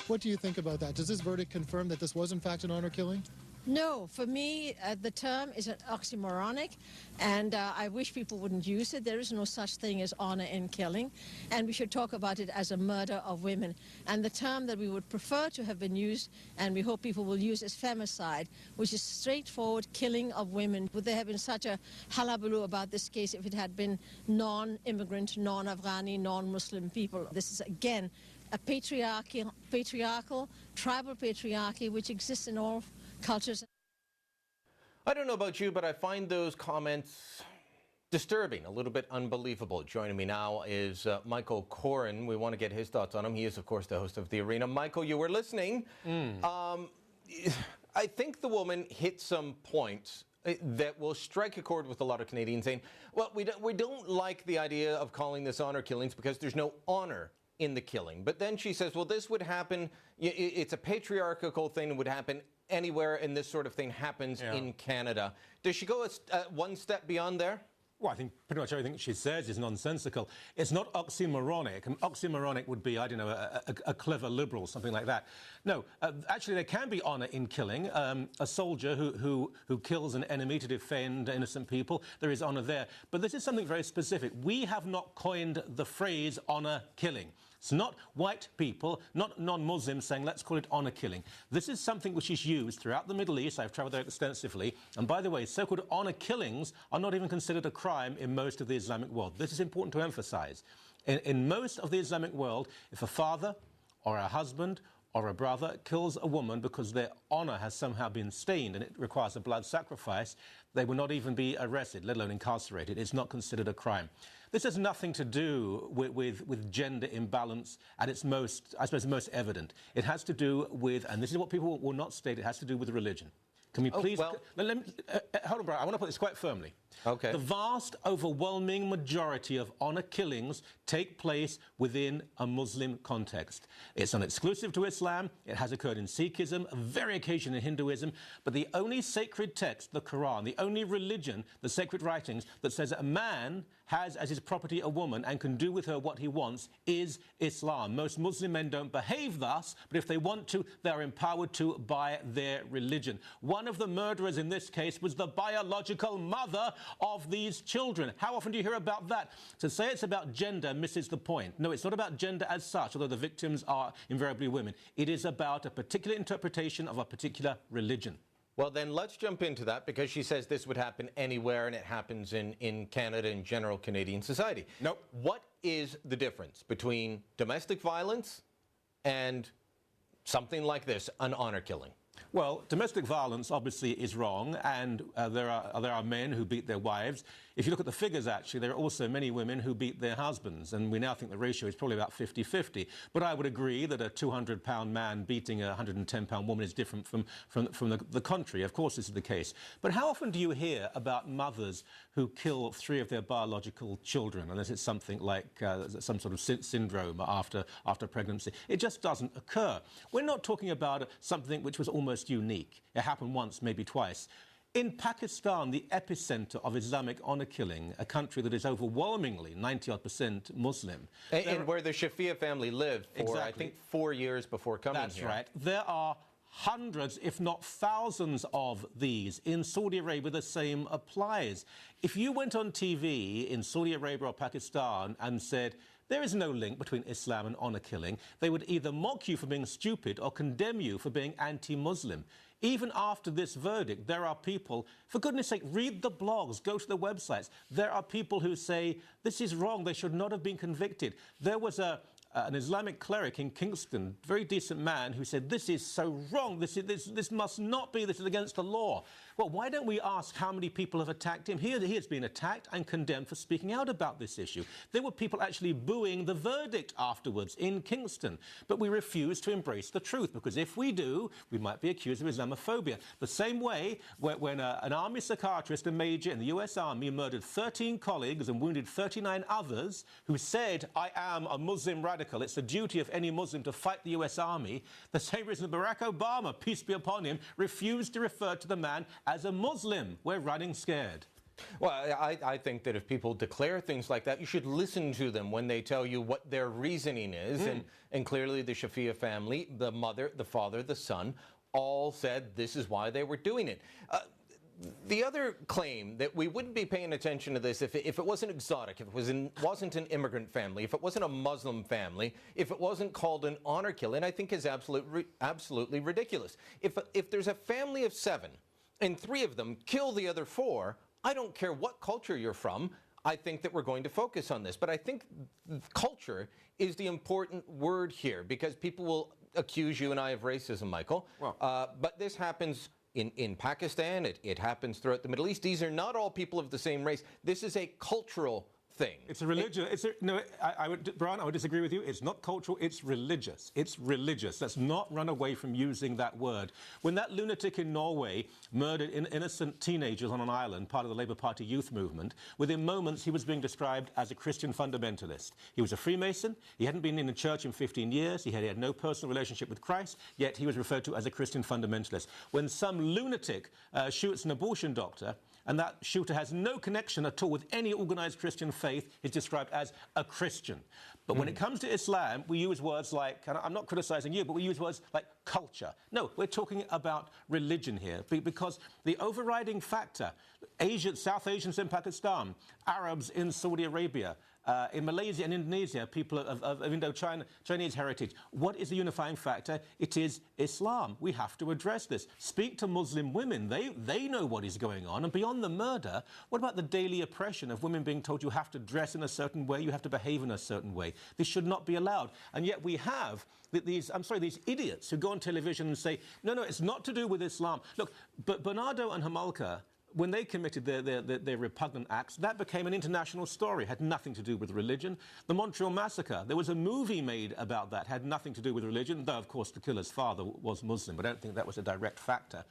What do you think about that? Does this verdict confirm that this was in fact an honor killing? No, for me, the term is an oxymoronic, and I wish people wouldn't use it. There is no such thing as honor in killing, and we should talk about it as a murder of women. And the term that we would prefer to have been used, and we hope people will use, is femicide, which is straightforward killing of women. Would there have been such a hullabaloo about this case if it had been non-immigrant, non-Afghani, non-Muslim people? This is, again, a patriarchal, tribal patriarchy which exists in all cultures. I don't know about you, but I find those comments disturbing, a little bit unbelievable. Joining me now is Michael Coren. We want to get his thoughts on him. He is, of course, the host of The Arena. Michael, you were listening. I think the woman hit some points that will strike a chord with a lot of Canadians saying, well, we don't like the idea of calling this honor killings because there's no honor in the killing. But then she says, well, this would happen, it's a patriarchal thing that would happen anywhere, and this sort of thing happens in Canada. Does she go one step beyond there? Well, I think pretty much everything she says is nonsensical. It's not oxymoronic. An oxymoronic would be, I don't know, a clever liberal, something like that. No, actually, there can be honour in killing. A soldier who kills an enemy to defend innocent people, there is honour there. But this is something very specific. We have not coined the phrase honour killing. It's not white people, not non-Muslims saying, let's call it honour killing. This is something which is used throughout the Middle East. I've travelled there extensively. And by the way, so-called honour killings are not even considered a crime in most of the Islamic world. This is important to emphasise. In most of the Islamic world, if a father or a husband or a brother kills a woman because their honour has somehow been stained and it requires a blood sacrifice, they will not even be arrested, let alone incarcerated. It's not considered a crime. This has nothing to do with gender imbalance at its most, I suppose, most evident. It has to do with, and this is what people will not state, it has to do with religion. Can we please... Well, hold on, Brian. I want to put this quite firmly. Okay. The vast, overwhelming majority of honour killings take place within a Muslim context. It's not exclusive to Islam. It has occurred in Sikhism, very occasionally in Hinduism. But the only sacred text, the Quran, the only religion, the sacred writings, that says that a man has as his property a woman and can do with her what he wants is Islam. Most Muslim men don't behave thus, but if they want to, they're empowered to by their religion. One of the murderers in this case was the biological mother of these children. How often do you hear about that? To say it's about gender misses the point. No, it's not about gender as such, although the victims are invariably women. It is about a particular interpretation of a particular religion. Well, then let's jump into that, because she says this would happen anywhere, and it happens in Canada and general Canadian society. Nope. What is the difference between domestic violence and something like this, an honor killing? Well, domestic violence obviously is wrong, and there are men who beat their wives. If you look at the figures, actually, there are also many women who beat their husbands, and we now think the ratio is probably about 50-50. But I would agree that a 200-pound man beating a 110-pound woman is different from the contrary. Of course, this is the case. But how often do you hear about mothers who kill 3 of their biological children, unless it's something like some sort of syndrome after pregnancy? It just doesn't occur. We're not talking about something which was almost unique. It happened once, maybe twice. In Pakistan, the epicenter of Islamic honour killing, a country that is overwhelmingly 90-odd% Muslim. And where the Shafia family lived for, exactly, I think, 4 years before coming here. That's right. There are hundreds, if not thousands of these. In Saudi Arabia, the same applies. If you went on TV in Saudi Arabia or Pakistan and said, there is no link between Islam and honour killing, they would either mock you for being stupid or condemn you for being anti-Muslim. Even after this verdict, there are people, for goodness sake, read the blogs, go to the websites. There are people who say, this is wrong, they should not have been convicted. There was an Islamic cleric in Kingston, very decent man, who said, this is so wrong, this must not be, this is against the law. Well, why don't we ask how many people have attacked him? He has been attacked and condemned for speaking out about this issue. There were people actually booing the verdict afterwards in Kingston. But we refuse to embrace the truth, because if we do, we might be accused of Islamophobia. The same way when an army psychiatrist, a major in the US Army, murdered 13 colleagues and wounded 39 others who said, I am a Muslim radical, it's the duty of any Muslim to fight the US Army, the same reason Barack Obama, peace be upon him, refused to refer to the man as a Muslim. We're running scared. Well, I think that if people declare things like that, you should listen to them when they tell you what their reasoning is. And clearly the Shafia family, the mother, the father, the son, all said this is why they were doing it. The other claim that we wouldn't be paying attention to this if it wasn't exotic, if it wasn't an immigrant family, if it wasn't a Muslim family, if it wasn't called an honor killing, I think is absolutely ridiculous. If there's a family of 7 and 3 of them kill the other 4, I don't care what culture you're from, I think that we're going to focus on this. But I think culture is the important word here, because people will accuse you and I of racism, Michael. Well, but this happens in Pakistan, it happens throughout the Middle East. These are not all people of the same race. This is a cultural thing. It's a religion. Brian, I would disagree with you. It's not cultural, it's religious. It's religious. Let's not run away from using that word. When that lunatic in Norway murdered innocent teenagers on an island, part of the Labour Party youth movement, within moments he was being described as a Christian fundamentalist. He was a Freemason. He hadn't been in a church in 15 years. He had no personal relationship with Christ, yet he was referred to as a Christian fundamentalist. When some lunatic shoots an abortion doctor, and that shooter has no connection at all with any organised Christian faith, is described as a Christian. But when it comes to Islam, we use words like, and I'm not criticising you, but we use words like culture. No, we're talking about religion here, because the overriding factor, South Asians in Pakistan, Arabs in Saudi Arabia, in Malaysia and Indonesia, people of Indo-Chinese heritage. What is the unifying factor? It is Islam. We have to address this. Speak to Muslim women. They know what is going on. And beyond the murder, what about the daily oppression of women being told you have to dress in a certain way, you have to behave in a certain way? This should not be allowed. And yet we have these idiots who go on television and say, no, it's not to do with Islam. Look, but Bernardo and Homolka, when they committed their repugnant acts, that became an international story, had nothing to do with religion. The Montreal Massacre, there was a movie made about that, had nothing to do with religion, though, of course, the killer's father was Muslim, but I don't think that was a direct factor.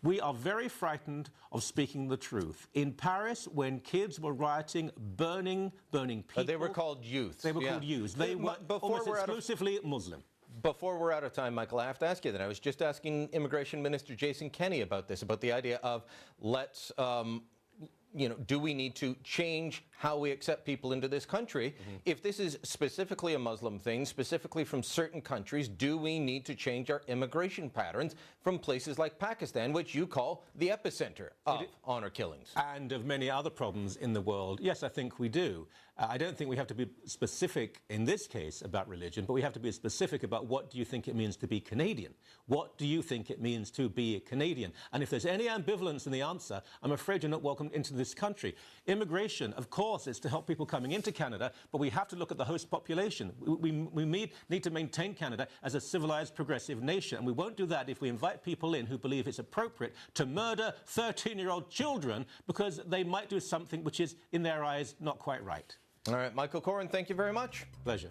We are very frightened of speaking the truth. In Paris, when kids were rioting, burning people... they were called youths. They were called youths. They were almost exclusively Muslim. Before we're out of time, Michael, I have to ask you that. I was just asking Immigration Minister Jason Kenney about this, about the idea of let's, do we need to change how we accept people into this country? If this is specifically a Muslim thing, specifically from certain countries, do we need to change our immigration patterns from places like Pakistan, which you call the epicenter of honor killings? And of many other problems in the world. Yes, I think we do. I don't think we have to be specific in this case about religion, but we have to be specific about what do you think it means to be Canadian? What do you think it means to be Canadian? And if there's any ambivalence in the answer, I'm afraid you're not welcomed into this country. Immigration, of course, is to help people coming into Canada, but we have to look at the host population. We need to maintain Canada as a civilized, progressive nation, and we won't do that if we invite people in who believe it's appropriate to murder 13-year-old children because they might do something which is, in their eyes, not quite right. All right, Michael Coren, thank you very much. Pleasure.